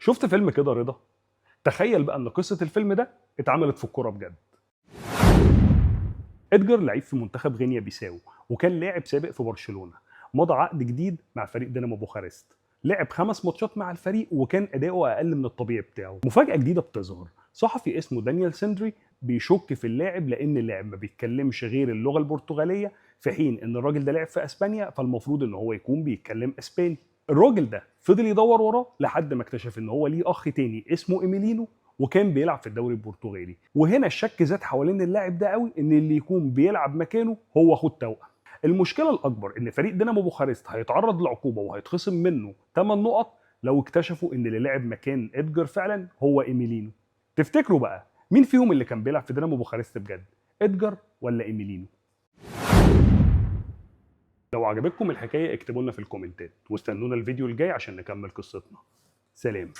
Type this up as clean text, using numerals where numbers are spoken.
شفت فيلم كده رضا؟ تخيل بقى ان قصه الفيلم ده اتعملت في الكوره بجد. ادجار لعيب في منتخب غينيا بيساو، وكان لاعب سابق في برشلونه. مضى عقد جديد مع فريق دينامو بوخارست. لعب 5 ماتشات مع الفريق وكان اداؤه اقل من الطبيعي بتاعه. مفاجاه جديده بتظهر، صحفي اسمه دانيال سندري بيشك في اللاعب لان اللاعب ما بيتكلمش غير اللغه البرتغاليه، في حين ان الراجل ده لعب في اسبانيا فالمفروض ان هو يكون بيتكلم اسباني. الراجل ده فضل يدور وراه لحد ما اكتشف ان هو ليه اخ تاني اسمه ايميلينو، وكان بيلعب في الدوري البرتغالي. وهنا الشك زاد حوالين اللاعب ده قوي ان اللي يكون بيلعب مكانه هو اخوه التوأم. المشكله الاكبر ان فريق دينامو بوخارست هيتعرض لعقوبه وهيتخصم منه 8 نقط لو اكتشفوا ان اللي لعب مكان ادجار فعلا هو ايميلينو. تفتكروا بقى مين فيهم اللي كان بيلعب في دينامو بوخارست بجد، ادجار ولا ايميلينو؟ لو عجبتكم الحكايه اكتبوا لنا في الكومنتات، واستنونا الفيديو الجاي عشان نكمل قصتنا. سلام.